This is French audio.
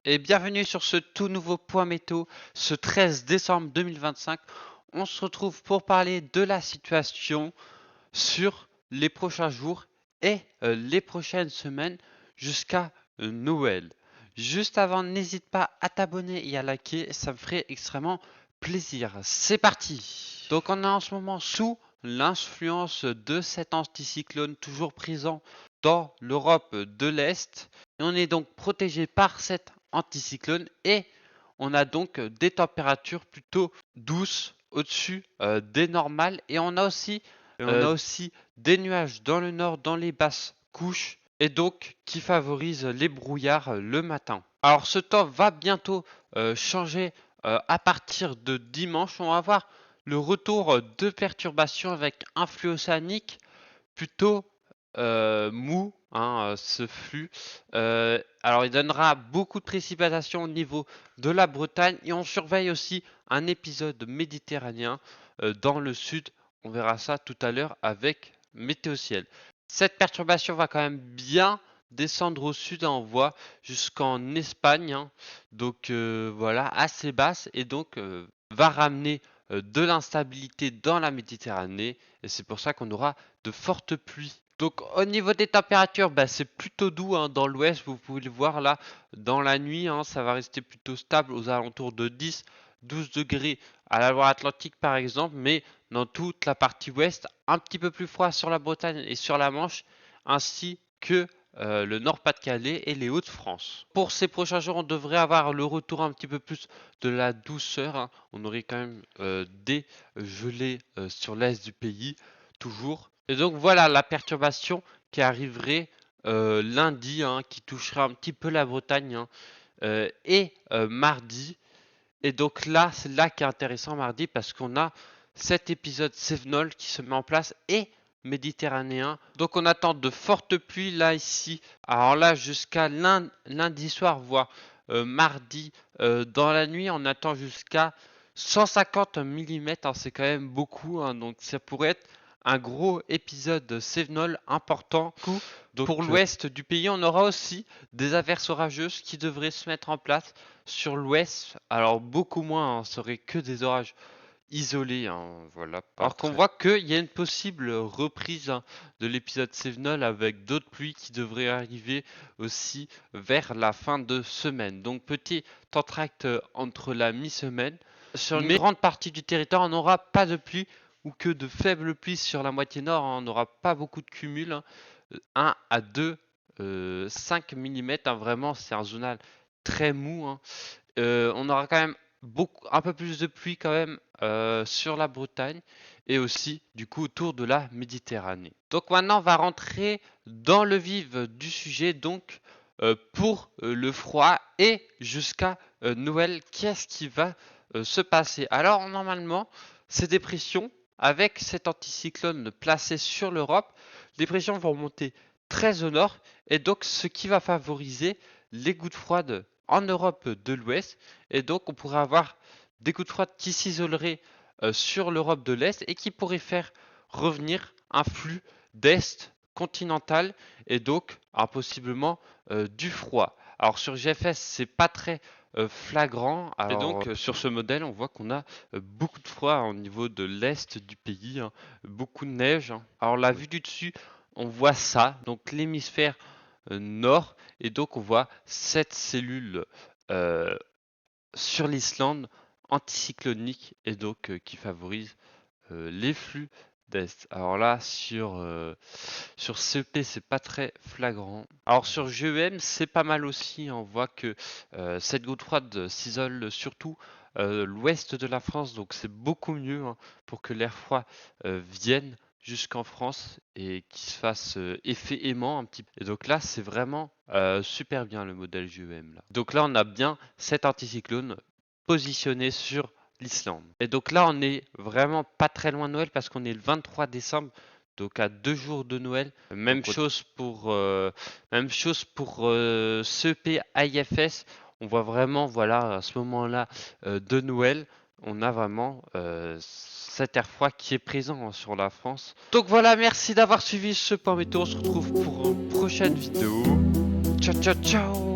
et bienvenue sur ce tout nouveau point météo, ce 13 décembre 2025. On se retrouve pour parler de la situation sur les prochains jours et les prochaines semaines jusqu'à Noël. Juste avant, n'hésite pas à t'abonner et à liker, ça me ferait extrêmement plaisir. C'est parti. Donc on est en ce moment sous l'influence de cet anticyclone toujours présent dans l'Europe de l'Est. Et on est donc protégé par cet anticyclone et on a donc des températures plutôt douces au-dessus des normales. Et on a aussi des nuages dans le nord, dans les basses couches, et donc qui favorisent les brouillards le matin. Alors ce temps va bientôt changer à partir de dimanche. On va avoir le retour de perturbations avec un flux océanique plutôt mou, hein, ce flux. Alors il donnera beaucoup de précipitations au niveau de la Bretagne et on surveille aussi un épisode méditerranéen dans le sud. On verra ça tout à l'heure avec Météo Ciel. Cette perturbation va quand même bien descendre au sud, hein, on voit jusqu'en Espagne, hein, donc voilà, assez basse et donc va ramener de l'instabilité dans la Méditerranée et c'est pour ça qu'on aura de fortes pluies. Donc au niveau des températures, c'est plutôt doux, hein, dans l'ouest, vous pouvez le voir là, dans la nuit, hein, ça va rester plutôt stable aux alentours de 10-12 degrés à la Loire-Atlantique par exemple, mais dans toute la partie ouest, un petit peu plus froid sur la Bretagne et sur la Manche, ainsi que le Nord-Pas-de-Calais et les Hauts-de-France. Pour ces prochains jours, on devrait avoir le retour un petit peu plus de la douceur, hein. On aurait quand même des gelées sur l'est du pays, toujours. Et donc voilà la perturbation qui arriverait lundi, hein, qui touchera un petit peu la Bretagne, hein, et mardi. Et donc là, c'est là qui est intéressant mardi parce qu'on a cet épisode Cévenol qui se met en place et méditerranéen. Donc on attend de fortes pluies là ici. Alors là jusqu'à lundi soir, voire mardi dans la nuit, on attend jusqu'à 150 mm. C'est quand même beaucoup, hein, donc ça pourrait être un gros épisode Cévenol important. Donc pour l'ouest du pays, on aura aussi des averses orageuses qui devraient se mettre en place sur l'ouest. Alors beaucoup moins, hein, ce serait que des orages isolés, hein, voilà. Alors qu'on voit qu'il y a une possible reprise, hein, de l'épisode Cévenol avec d'autres pluies qui devraient arriver aussi vers la fin de semaine. Donc petit entracte entre la mi-semaine. Sur une grande partie du territoire, on n'aura pas de pluie ou que de faibles pluies sur la moitié nord, hein. On n'aura pas beaucoup de cumul, hein. 1 à 2, 5 mm, hein, vraiment c'est un zonal très mou, hein. On aura quand même un peu plus de pluie quand même sur la Bretagne et aussi du coup autour de la Méditerranée. Donc maintenant on va rentrer dans le vif du sujet, donc pour le froid et jusqu'à Noël, qu'est-ce qui va se passer? Alors normalement ces dépressions avec cet anticyclone placé sur l'Europe, les pressions vont monter très au nord et donc ce qui va favoriser les gouttes froides en Europe de l'Ouest et donc on pourrait avoir des gouttes froides qui s'isoleraient sur l'Europe de l'Est et qui pourraient faire revenir un flux d'Est continental et donc possiblement du froid. Alors sur GFS c'est pas très flagrant. Alors, et donc sur ce modèle on voit qu'on a beaucoup de froid au niveau de l'Est du pays, hein, beaucoup de neige, hein. Alors la vue du dessus on voit ça, donc l'hémisphère nord, et donc on voit cette cellule sur l'Islande anticyclonique et donc qui favorise les flux d'Est. Alors là sur CEP c'est pas très flagrant. Alors sur GEM c'est pas mal aussi, on voit que cette goutte froide s'isole surtout l'ouest de la France, donc c'est beaucoup mieux, hein, pour que l'air froid vienne jusqu'en France et qu'il se fasse effet aimant un petit peu. Et donc là c'est vraiment super bien le modèle GEM là. Donc là on a bien cet anticyclone positionné sur l'Islande. Et donc là, on est vraiment pas très loin de Noël parce qu'on est le 23 décembre, donc à 2 jours de Noël. Même chose pour CEP IFS. On voit vraiment, voilà, à ce moment-là de Noël, on a vraiment cet air froid qui est présent, hein, sur la France. Donc voilà, merci d'avoir suivi ce point météo. On se retrouve pour une prochaine vidéo. Ciao, ciao, ciao!